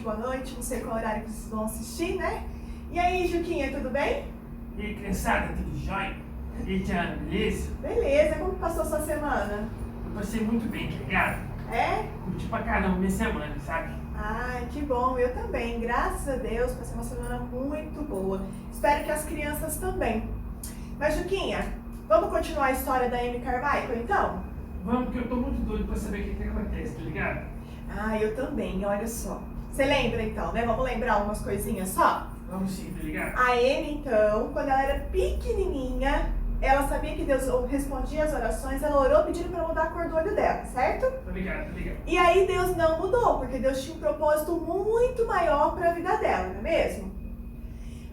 tarde, boa noite, não sei qual horário que vocês vão assistir, né? E aí, Juquinha, tudo bem? E aí, criançada, tudo jóia? E aí, Tiana, beleza? Beleza, como passou sua semana? Eu passei muito bem, tá ligado? É? Curti pra caramba minha semana, sabe? Ai, que bom, eu também, graças a Deus, passei uma semana muito boa. Espero que as crianças também. Mas, Juquinha, vamos continuar a história da Amy Carmichael, então? Vamos, porque eu tô muito doido pra saber o que acontece, tá ligado? Ah, eu também, olha só. Você lembra, então, né? Vamos lembrar umas coisinhas só? Vamos sim, tá ligado? A Amy, então, quando ela era pequenininha, ela sabia que Deus respondia as orações, ela orou pedindo para mudar a cor do olho dela, certo? Tá ligado, tá ligado. E aí Deus não mudou, porque Deus tinha um propósito muito maior para a vida dela, não é mesmo?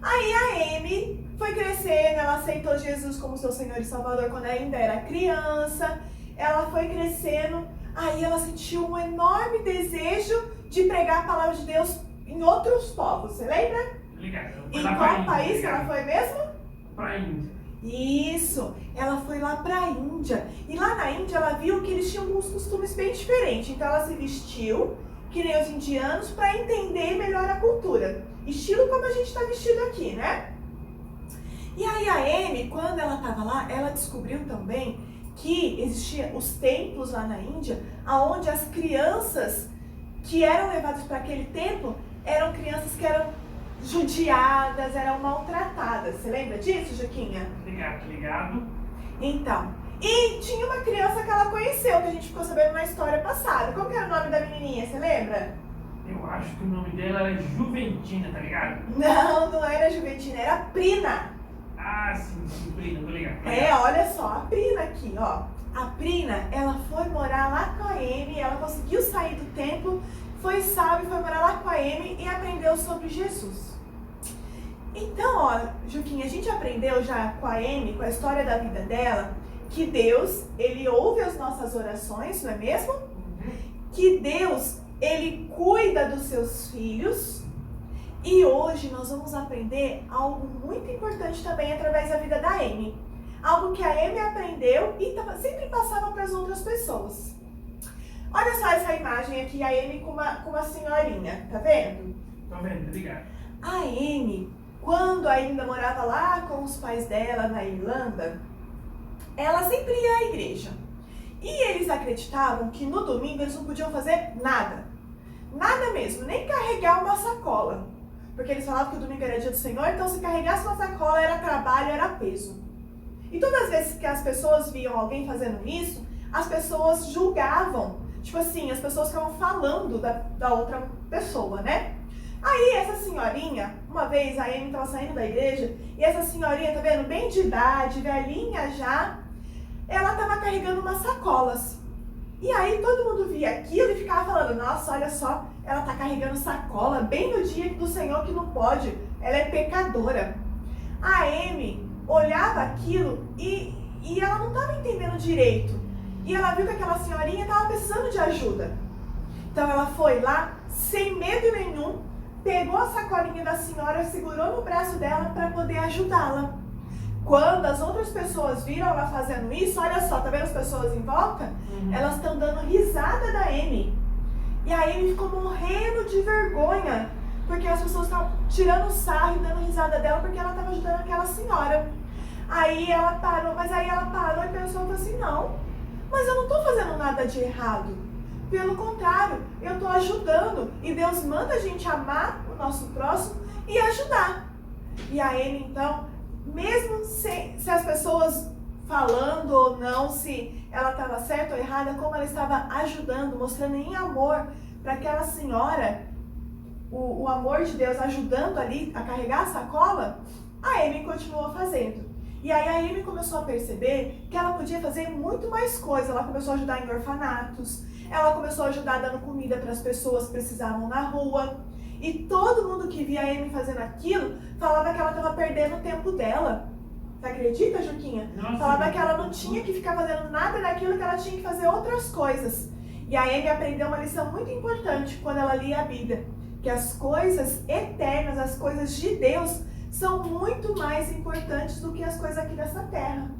Aí a Amy foi crescendo, ela aceitou Jesus como seu Senhor e Salvador quando ainda era criança, ela foi crescendo, aí ela sentiu um enorme desejo de pregar a palavra de Deus em outros povos, você lembra? Tá ligado. Em qual país que ela foi mesmo? Pra Índia. Isso, ela foi lá para a Índia. E lá na Índia ela viu que eles tinham alguns costumes bem diferentes. Então ela se vestiu, que nem os indianos, para entender melhor a cultura. Estilo como a gente está vestido aqui, né? E aí a Amy, quando ela estava lá, ela descobriu também que existiam os templos lá na Índia, onde as crianças que eram levadas para aquele templo eram crianças que eram judiadas, eram maltratadas. Você lembra disso, Juquinha? Tá ligado, tá ligado. Então, e tinha uma criança que ela conheceu, que a gente ficou sabendo na história passada. Qual que era o nome da menininha, você lembra? Eu acho que o nome dela é Juventina, tá ligado? Não, não era Juventina, era Prina. Ah, sim, Prina, tô ligado. Tá É, ligado. olha só, a Prina aqui, ó. A Prina, ela foi morar lá com a Amy, ela conseguiu sair do templo, foi salva e foi morar lá com a Amy e aprendeu sobre Jesus. Então, ó, Juquinha, a gente aprendeu já com a Amy, com a história da vida dela, que Deus, ele ouve as nossas orações, não é mesmo? Que Deus, ele cuida dos seus filhos. E hoje nós vamos aprender algo muito importante também através da vida da Amy. Algo que a Amy aprendeu e sempre passava para as outras pessoas. Olha só essa imagem aqui, a Amy com uma senhorinha, tá vendo? Tô vendo, tá ligado. A Amy, quando ainda morava lá com os pais dela na Irlanda, ela sempre ia à igreja. E eles acreditavam que no domingo eles não podiam fazer nada. Nada mesmo, nem carregar uma sacola. Porque eles falavam que o domingo era dia do Senhor, então se carregasse uma sacola era trabalho, era peso. E todas as vezes que as pessoas viam alguém fazendo isso, as pessoas julgavam. Tipo assim, as pessoas ficavam falando da outra pessoa, né? Aí essa senhorinha, uma vez a Amy estava saindo da igreja, e essa senhorinha, tá vendo, bem de idade, velhinha já, ela estava carregando umas sacolas. E aí todo mundo via aquilo e ficava falando, nossa, olha só, ela tá carregando sacola bem no dia do Senhor que não pode, ela é pecadora. A Amy olhava aquilo e ela não estava entendendo direito. E ela viu que aquela senhorinha estava precisando de ajuda. Então ela foi lá, sem medo nenhum, pegou a sacolinha da senhora, segurou no braço dela para poder ajudá-la. Quando as outras pessoas viram ela fazendo isso, olha só, tá vendo as pessoas em volta? Elas estão dando risada da Amy. E a Amy ficou morrendo de vergonha, porque as pessoas estavam tirando sarro e dando risada dela porque ela estava ajudando aquela senhora. Aí ela parou e pensou assim, não, mas eu não estou fazendo nada de errado. Pelo contrário, eu estou ajudando. E Deus manda a gente amar o nosso próximo e ajudar. E a Amy, então, mesmo se as pessoas falando ou não, se ela estava certa ou errada, como ela estava ajudando, mostrando em amor para aquela senhora, o amor de Deus ajudando ali a carregar a sacola, a Amy continuou fazendo. E aí a Amy começou a perceber que ela podia fazer muito mais coisas. Ela começou a ajudar em orfanatos, ela começou a ajudar dando comida para as pessoas que precisavam na rua. E todo mundo que via a Amy fazendo aquilo, falava que ela estava perdendo o tempo dela. Você acredita, Juquinha? Nossa, falava que ela não tinha que ficar fazendo nada daquilo, que ela tinha que fazer outras coisas. E a Amy aprendeu uma lição muito importante quando ela lia a Bíblia. Que as coisas eternas, as coisas de Deus, são muito mais importantes do que as coisas aqui dessa terra.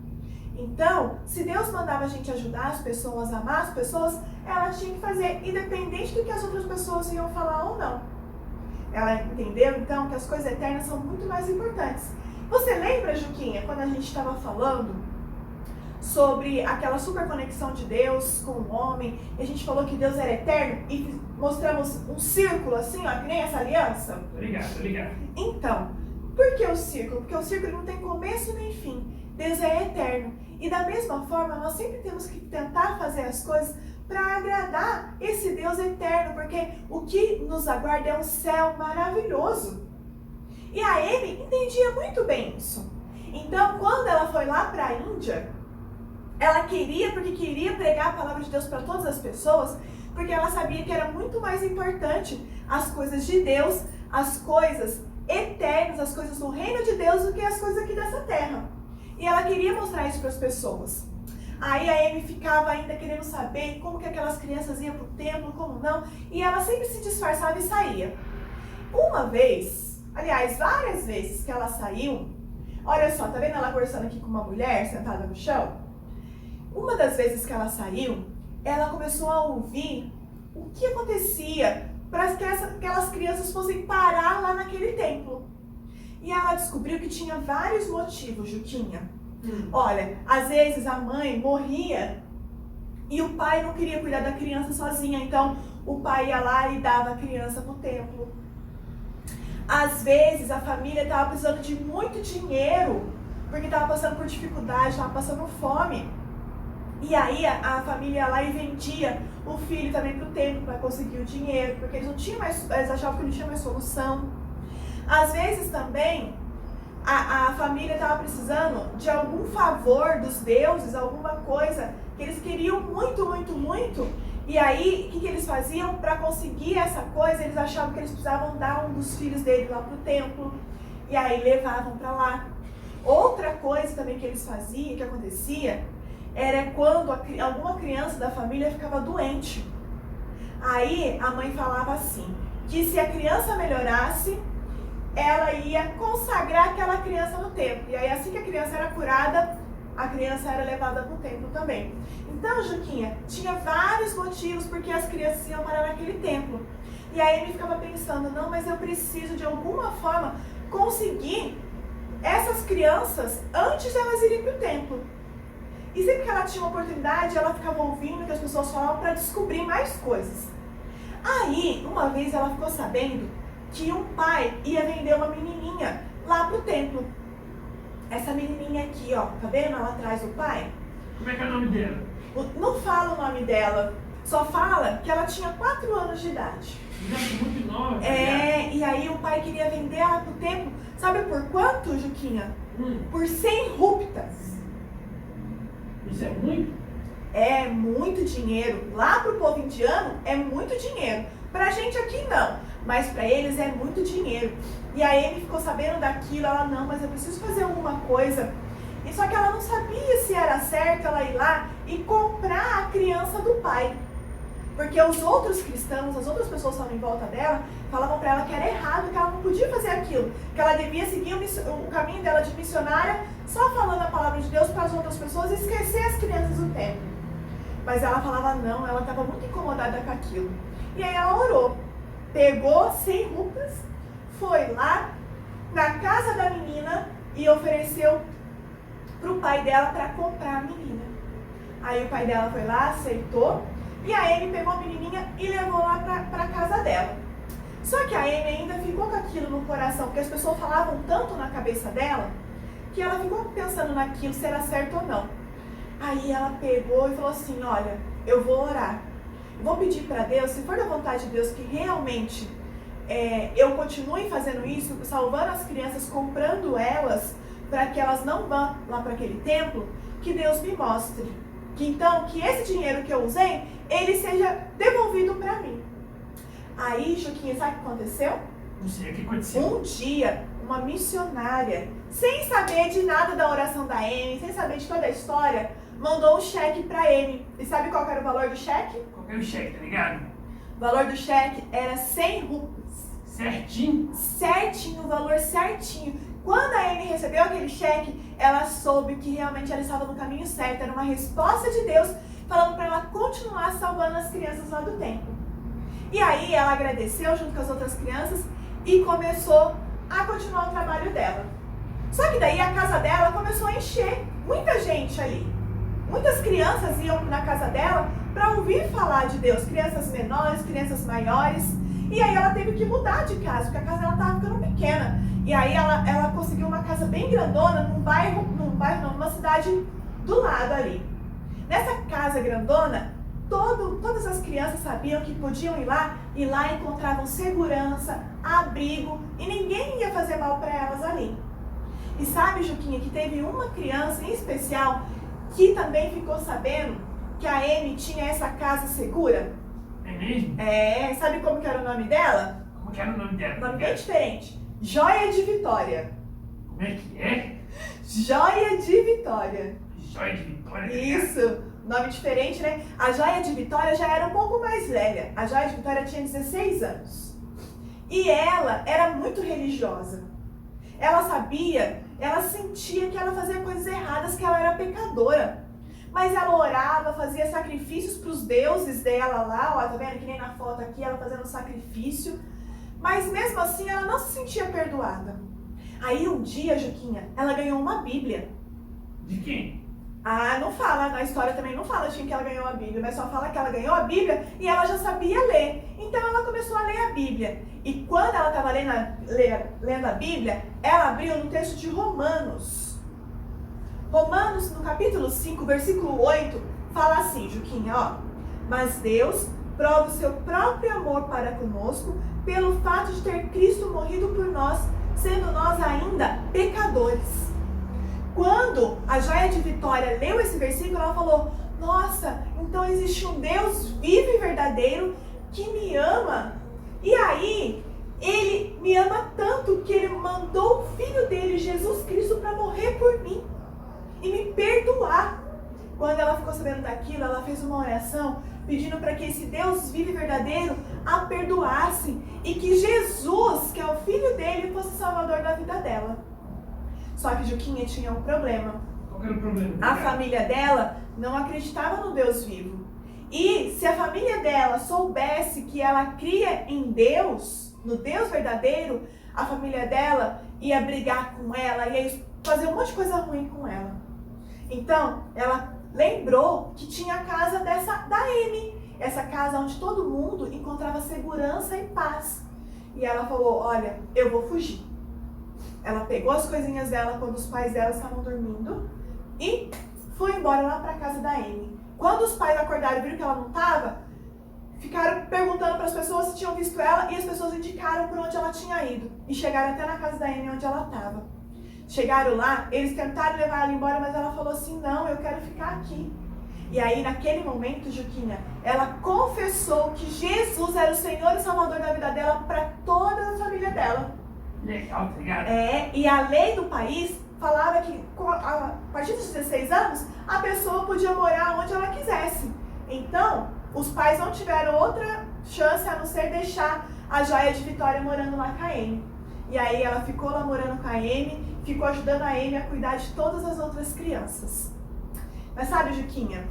Então, se Deus mandava a gente ajudar as pessoas, amar as pessoas, ela tinha que fazer, independente do que as outras pessoas iam falar ou não. ela entendeu então que as coisas eternas são muito mais importantes. Você lembra, Juquinha, quando a gente estava falando sobre aquela super conexão de Deus com o homem, e a gente falou que Deus era eterno e mostramos um círculo assim, ó, que nem essa aliança? Tô ligado. Então, por que o círculo? Porque o círculo não tem começo nem fim. Deus é eterno. E da mesma forma, nós sempre temos que tentar fazer as coisas para agradar esse Deus eterno, porque o que nos aguarda é um céu maravilhoso. E a Amy entendia muito bem isso. Então, quando ela foi lá para a Índia, ela queria, porque queria pregar a palavra de Deus para todas as pessoas, porque ela sabia que era muito mais importante as coisas de Deus, as coisas eternas, as coisas do reino de Deus, do que as coisas aqui dessa terra. E ela queria mostrar isso para as pessoas. Aí a Amy ficava ainda querendo saber como que aquelas crianças iam para o templo, como não, e ela sempre se disfarçava e saía. Uma vez, aliás, várias vezes que ela saiu, olha só, tá vendo ela conversando aqui com uma mulher sentada no chão? Uma das vezes que ela saiu, ela começou a ouvir o que acontecia para que aquelas crianças fossem parar lá naquele templo. E ela descobriu que tinha vários motivos, Juquinha. Olha, às vezes a mãe morria e o pai não queria cuidar da criança sozinha, então o pai ia lá e dava a criança pro templo. Às vezes a família estava precisando de muito dinheiro, porque estava passando por dificuldade, estava passando fome. E aí a família ia lá e vendia o filho também pro templo para conseguir o dinheiro, porque eles não tinham mais, eles achavam que não tinha mais solução. Às vezes também a família estava precisando de algum favor dos deuses, alguma coisa que eles queriam muito, muito, muito. E aí, o que eles faziam? Para conseguir essa coisa, eles achavam que eles precisavam dar um dos filhos dele lá para o templo. E aí levavam para lá. Outra coisa também que eles faziam, que acontecia, era quando alguma criança da família ficava doente. Aí a mãe falava assim, que se a criança melhorasse, ela ia consagrar aquela criança no templo. E aí assim que a criança era curada, a criança era levada para o templo também. Então, Juquinha, tinha vários motivos porque as crianças iam parar naquele templo. E aí ele ficava pensando, não, mas eu preciso de alguma forma conseguir essas crianças antes de elas irem para o templo. E sempre que ela tinha uma oportunidade, ela ficava ouvindo o que as pessoas falavam para descobrir mais coisas. Aí, uma vez ela ficou sabendo que um pai ia vender uma menininha lá pro templo. Essa menininha aqui, ó, tá vendo ela atrás do pai? Como é que é o nome dela? Não fala o nome dela, só fala que ela tinha 4 anos de idade. Muito nova. E aí o pai queria vender ela pro templo, sabe por quanto, Juquinha? Por 100 rúpias. Isso é muito? É muito dinheiro. Lá pro povo indiano é muito dinheiro. Pra gente aqui não, mas pra eles é muito dinheiro. E aí ele ficou sabendo daquilo, ela não, mas eu preciso fazer alguma coisa. E só que ela não sabia se era certo ela ir lá e comprar a criança do pai. Porque os outros cristãos, as outras pessoas que estavam em volta dela, falavam pra ela que era errado, que ela não podia fazer aquilo. Que ela devia seguir o caminho dela de missionária, só falando a palavra de Deus para as outras pessoas e esquecer as crianças do templo. Mas ela falava não, ela estava muito incomodada com aquilo. E aí ela orou, pegou 100 rúpias, foi lá na casa da menina e ofereceu pro pai dela para comprar a menina. Aí o pai dela foi lá, aceitou, e a Amy pegou a menininha e levou lá para casa dela. Só que a Amy ainda ficou com aquilo no coração, porque as pessoas falavam tanto na cabeça dela, que ela ficou pensando naquilo, se era certo ou não. Aí ela pegou e falou assim, olha, eu vou orar. Vou pedir para Deus, se for da vontade de Deus, que realmente eu continue fazendo isso, salvando as crianças, comprando elas, para que elas não vão lá para aquele templo, que Deus me mostre. Que então, que esse dinheiro que eu usei, ele seja devolvido para mim. Aí, Juquinha, sabe o que aconteceu? Não sei o que aconteceu. Um dia, uma missionária, sem saber de nada da oração da Amy, sem saber de toda a história, mandou um cheque pra Amy. E sabe qual era o valor do cheque? Qual que é o cheque, tá ligado? O valor do cheque era 100 rúpias. Certinho? Certinho, o valor certinho. Quando a Amy recebeu aquele cheque, ela soube que realmente ela estava no caminho certo. Era uma resposta de Deus falando para ela continuar salvando as crianças lá do templo. E aí ela agradeceu junto com as outras crianças e começou a continuar o trabalho dela. Só que daí a casa dela começou a encher, muita gente ali. Muitas crianças iam na casa dela para ouvir falar de Deus, crianças menores, crianças maiores. E aí ela teve que mudar de casa, porque a casa dela estava ficando pequena. E aí ela conseguiu uma casa bem grandona numa cidade do lado ali. Nessa casa grandona, todas as crianças sabiam que podiam ir lá e lá encontravam segurança, abrigo e ninguém ia fazer mal para elas ali. E sabe, Juquinha, que teve uma criança em especial que também ficou sabendo que a Amy tinha essa casa segura? É mesmo? É, sabe como que era o nome dela? Como que era o nome dela? Um nome bem diferente. Joia de Vitória. Como é que é? Joia de Vitória. Joia de Vitória? Isso, nome diferente, né? A Joia de Vitória já era um pouco mais velha. A Joia de Vitória tinha 16 anos. E ela era muito religiosa. Ela sabia, ela sentia que ela fazia coisas erradas, que ela era pecadora. Mas ela orava, fazia sacrifícios para os deuses dela lá, ó, tá vendo? Que nem na foto aqui, ela fazendo sacrifício. Mas mesmo assim, ela não se sentia perdoada. Aí um dia, Juquinha, ela ganhou uma Bíblia. De quem? Ah, não fala, na história também não fala de quem que ela ganhou a Bíblia, mas só fala que ela ganhou a Bíblia e ela já sabia ler. Então ela começou a ler a Bíblia. E quando ela estava lendo a Bíblia, ela abriu no texto de Romanos. Romanos, no capítulo 5, versículo 8, fala assim, Juquinha, ó. Mas Deus prova o seu próprio amor para conosco pelo fato de ter Cristo morrido por nós, sendo nós ainda pecadores. Quando a Joia de Vitória leu esse versículo, ela falou, nossa, então existe um Deus vivo e verdadeiro que me ama. E aí, Ele me ama tanto que Ele mandou o Filho dele, Jesus Cristo, para morrer por mim e me perdoar. Quando ela ficou sabendo daquilo, ela fez uma oração pedindo para que esse Deus vivo e verdadeiro a perdoasse e que Jesus, que é o Filho dele, fosse o salvador da vida dela. Só que Juquinha tinha um problema. Qual era o problema? A família dela não acreditava no Deus vivo. E se a família dela soubesse que ela cria em Deus, no Deus verdadeiro, a família dela ia brigar com ela, ia fazer um monte de coisa ruim com ela. Então, ela lembrou que tinha a casa da Amy, essa casa onde todo mundo encontrava segurança e paz. E ela falou, olha, eu vou fugir. Ela pegou as coisinhas dela quando os pais dela estavam dormindo e foi embora lá para a casa da Amy. Quando os pais acordaram e viram que ela não estava, ficaram perguntando para as pessoas se tinham visto ela e as pessoas indicaram por onde ela tinha ido. E chegaram até na casa da Amy onde ela estava. Chegaram lá, eles tentaram levar ela embora, mas ela falou assim, não, eu quero ficar aqui. E aí, naquele momento, Juquinha, ela confessou que Jesus era o Senhor e Salvador da vida dela para toda a família dela. Legal, tá ligado? É, e a lei do país falava que a partir dos 16 anos, a pessoa podia morar onde ela quisesse. Então, os pais não tiveram outra chance a não ser deixar a Joia de Vitória morando lá com a Amy. E aí ela ficou lá morando com a Amy, ficou ajudando a Amy a cuidar de todas as outras crianças. Mas sabe, Juquinha,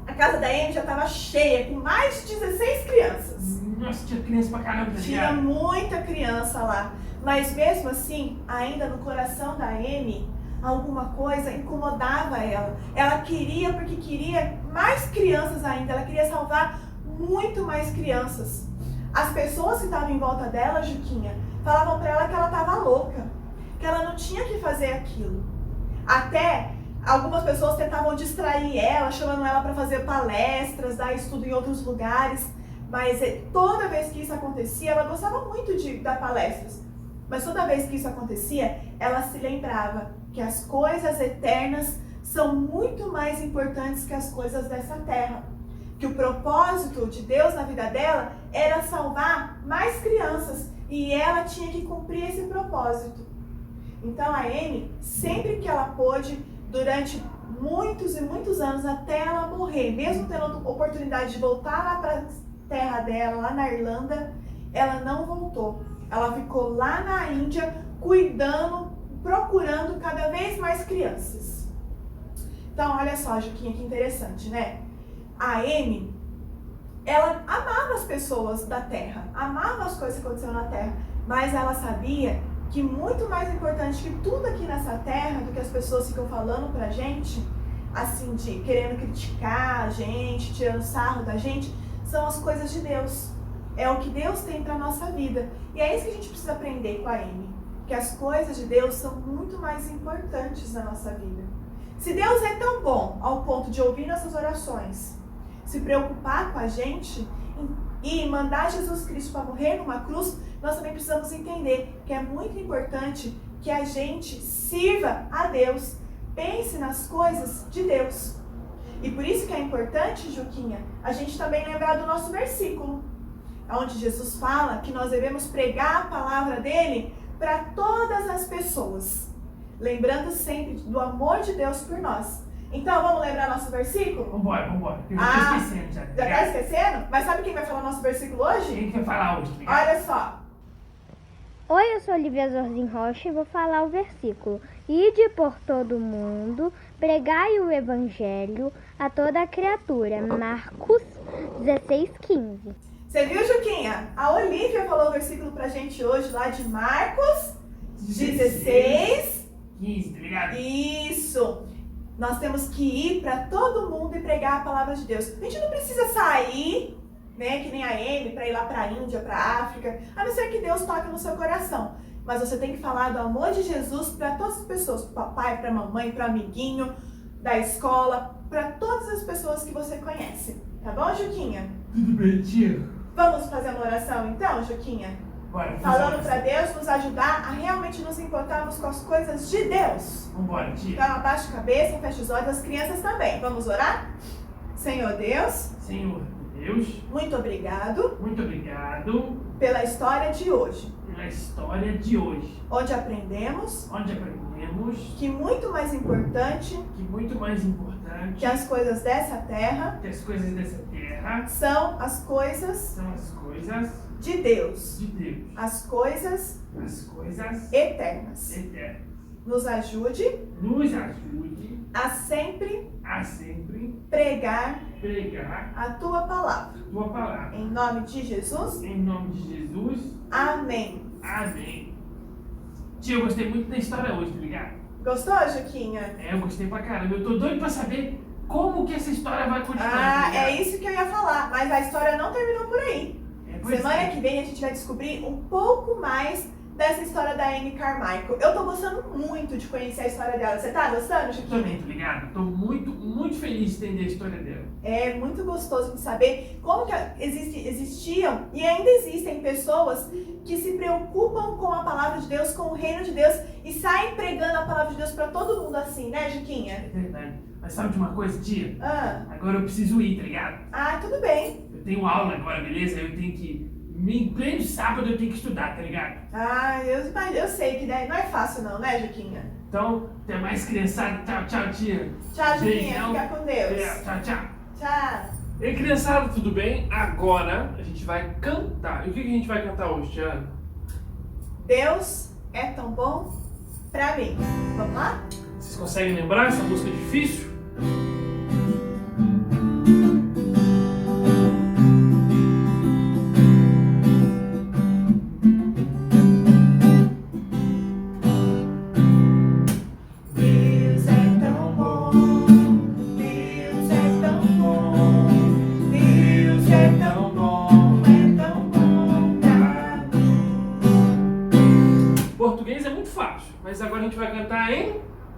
a casa da Amy já estava cheia, com mais de 16 crianças. Nossa, tinha criança pra caramba, tá Tinha ligado? muita criança lá. Mas mesmo assim, ainda no coração da Amy, alguma coisa incomodava ela. Ela queria, porque queria mais crianças ainda. Ela queria salvar muito mais crianças. As pessoas que estavam em volta dela, Juquinha, falavam para ela que ela estava louca. Que ela não tinha que fazer aquilo. Até algumas pessoas tentavam distrair ela, chamando ela para fazer palestras, dar estudo em outros lugares. Mas toda vez que isso acontecia, ela gostava muito de dar palestras. Mas toda vez que isso acontecia, ela se lembrava que as coisas eternas são muito mais importantes que as coisas dessa terra. Que o propósito de Deus na vida dela era salvar mais crianças e ela tinha que cumprir esse propósito. Então a Amy, sempre que ela pôde, durante muitos e muitos anos, até ela morrer, mesmo tendo a oportunidade de voltar lá para a terra dela, lá na Irlanda, ela não voltou. Ela ficou lá na Índia, cuidando, procurando cada vez mais crianças. Então, olha só, Juquinha, que interessante, né? A Amy, ela amava as pessoas da terra, amava as coisas que aconteciam na terra. mas ela sabia que muito mais importante que tudo aqui nessa terra, do que as pessoas ficam falando pra gente, assim, de querendo criticar a gente, tirando sarro da gente, são as coisas de Deus. É o que Deus tem pra nossa vida. E é isso que a gente precisa aprender com a Amy, que as coisas de Deus são muito mais importantes na nossa vida. Se Deus é tão bom ao ponto de ouvir nossas orações, se preocupar com a gente e mandar Jesus Cristo para morrer numa cruz, nós também precisamos entender que é muito importante que a gente sirva a Deus, pense nas coisas de Deus. E por isso que é importante, Juquinha, a gente também lembrar do nosso versículo, onde Jesus fala que nós devemos pregar a palavra dele para todas as pessoas, lembrando sempre do amor de Deus por nós. Então, vamos lembrar nosso versículo? Vambora. Eu já tô esquecendo já. Já tá esquecendo? Mas sabe quem vai falar nosso versículo hoje? Quem que vai falar hoje? Ligado? Olha só. Oi, eu sou Olivia Zorzin Rocha e vou falar o versículo. Ide por todo o mundo, pregai o evangelho a toda a criatura. Marcos 16:15. Você viu, Juquinha? A Olivia falou o versículo pra gente hoje lá de Marcos 16. 15, tá ligado? Isso. Nós temos que ir para todo mundo e pregar a palavra de Deus. A gente não precisa sair, né, que nem a Amy, para ir lá para a Índia, para a África, a não ser que Deus toque no seu coração. Mas você tem que falar do amor de Jesus para todas as pessoas, para o papai, para a mamãe, para o amiguinho da escola, para todas as pessoas que você conhece. Tá bom, Juquinha? Tudo bem, tia? Vamos fazer uma oração então, Juquinha? Bora. Falando para Deus nos ajudar a realmente nos importarmos com as coisas de Deus. Vambora, tia. Então abaixa a cabeça, fecha os olhos, as crianças também. Vamos orar? Senhor Deus, Senhor Deus, muito obrigado muito obrigado pela história de hoje, pela história de hoje, onde aprendemos onde aprendemos que muito mais importante que muito mais importante que as coisas dessa terra que as coisas dessa terra são as coisas são as coisas de Deus, de Deus, as coisas eternas. eternas. Nos ajude Nos ajude a sempre a sempre pregar pregar a tua palavra. a tua palavra. Em nome de Jesus, Em nome de Jesus, amém. amém. Tia, eu gostei muito da história hoje, tá ligado? Gostou, Juquinha? Eu gostei pra caramba. Eu tô doido pra saber como que essa história vai continuar. Ah, tá ligado? é isso que eu ia falar, mas a história não terminou por aí. Pois Semana é. que vem a gente vai descobrir um pouco mais dessa história da Amy Carmichael. Eu tô gostando muito de conhecer a história dela. Você tá gostando, Eu Chiquinho? também, tá ligado? Tô muito feliz de entender a história dela. É muito gostoso de saber como que existiam e ainda existem pessoas que se preocupam com a palavra de Deus, com o reino de Deus e saem pregando a palavra de Deus pra todo mundo assim, né, Juquinha? É verdade. Mas sabe de uma coisa, tia? Ah, Agora eu preciso ir, tá ligado? tudo bem. Eu tenho aula agora, beleza? Eu tenho que... Em pleno sábado eu tenho que estudar, tá ligado? Eu sei que não é fácil não, né, Juquinha? Então, até mais, criançada. Tchau, tia. Tchau, Juquinha. Beijão. Fica com Deus. Tchau. Tchau. Ei, criançada, tudo bem? Agora a gente vai cantar. E o que a gente vai cantar hoje, Tiana? Deus é tão bom pra mim. Vamos lá? Vocês conseguem lembrar essa música difícil? Deus é tão bom, Deus é tão bom, Deus é tão bom pra mim. Português é muito fácil, mas agora a gente vai cantar em...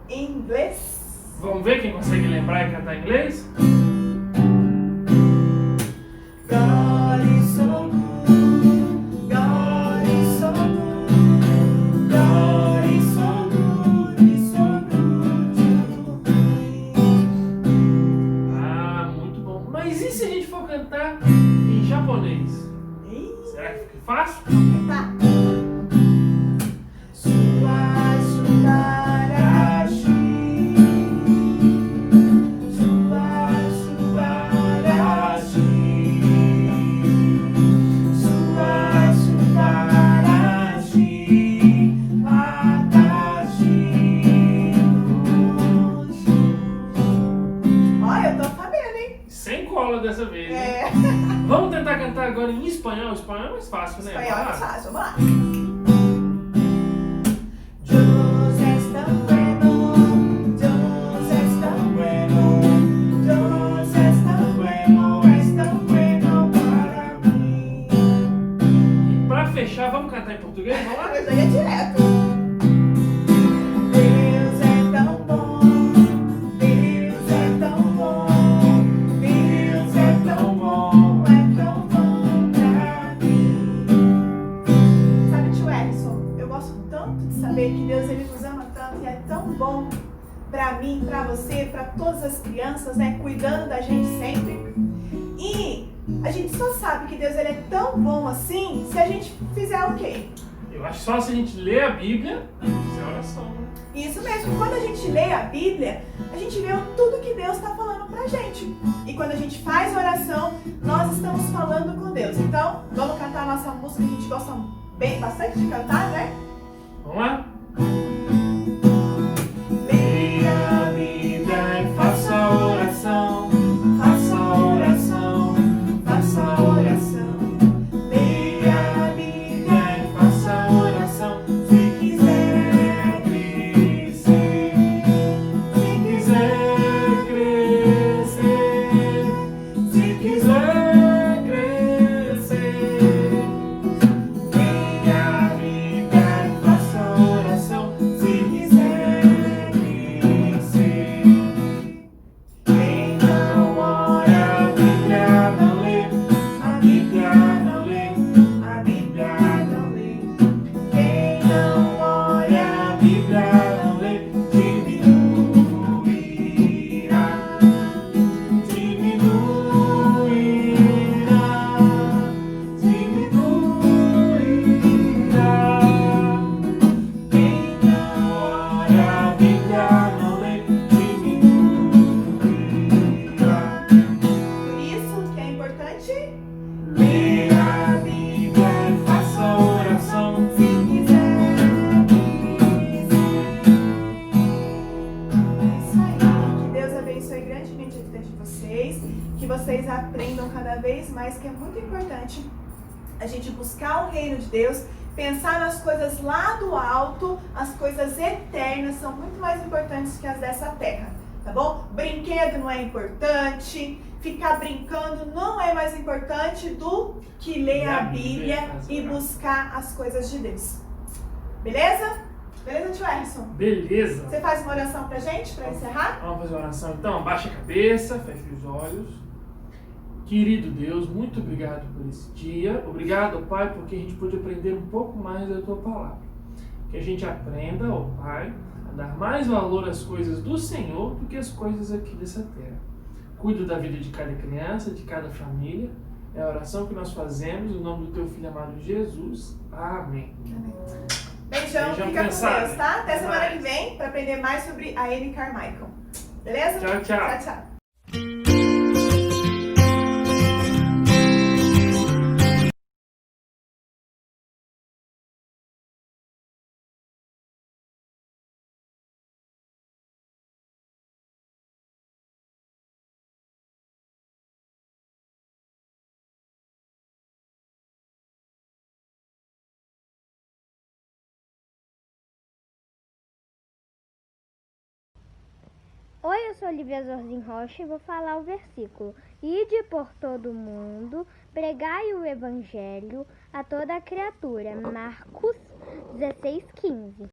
Inglês. Vamos ver quem consegue lembrar e cantar em inglês? God is so good, God is so good, God is so good, He's so good to me. Ah, muito bom. Mas e se a gente for cantar em japonês? Será que fica fácil? Tá. Olha, eu tô sabendo, hein? Sem cola dessa vez, hein? É. Vamos tentar cantar agora em espanhol. Espanhol é mais fácil, né? Espanhol é Vai lá. mais fácil, vamos lá. você, para todas as crianças, né? Cuidando da gente sempre. E a gente só sabe que Deus ele é tão bom assim se a gente fizer o quê? Eu acho só se a gente ler a Bíblia, isso é oração, né? Isso mesmo, quando a gente lê a Bíblia, a gente vê tudo que Deus está falando pra gente. E quando a gente faz oração, nós estamos falando com Deus. Então, vamos cantar a nossa música que a gente gosta bastante de cantar, né? Vamos lá? Leia A Bíblia e faça oração, faça oração, faça oração. Leia a Bíblia E faça oração, se quiser crescer, se quiser crescer, se quiser crescer. Leia a Bíblia e faça oração, se quiser crescer. Quem não ora, a Bíblia não lê, a Bíblia não lê, a Bíblia não lê. Quem não Olha, a Bíblia não lê, diminuirá, diminuirá, diminuirá. Quem não ora, a Bíblia não lê, diminuirá. Por isso que é importante, Leia a Bíblia e faça oração, se quiser É isso aí. Que Deus abençoe grandemente a vida de vocês. Que vocês aprendam cada vez mais que é muito importante a gente buscar o reino de Deus, pensar nas coisas lá do alto, as coisas eternas são muito mais importantes que as dessa terra, tá bom? Brinquedo não é importante, ficar brincando não é mais importante do que ler a Bíblia e buscar as coisas de Deus. Beleza? Beleza, tio Erson? Beleza. Você faz uma oração pra gente, pra encerrar? Vamos fazer uma oração então? Baixa a cabeça, feche os olhos. Querido Deus, muito obrigado por esse dia. Obrigado, Pai, porque a gente pôde aprender um pouco mais da Tua Palavra. Que a gente aprenda, ó Pai, a dar mais valor às coisas do Senhor do que às coisas aqui dessa terra. Cuida da vida de cada criança, de cada família. É a oração que nós fazemos no nome do Teu Filho amado Jesus. Amém. Beijão, Beijão, fica com criançada. Deus, tá? Até Até semana mais. que vem pra aprender mais sobre a Amy Carmichael. Beleza? Tchau, tchau. Tchau, tchau. Oi, eu sou Olivia Zorzin Rocha e vou falar o versículo. Ide por todo mundo, pregai o evangelho a toda criatura. Marcos 16:15.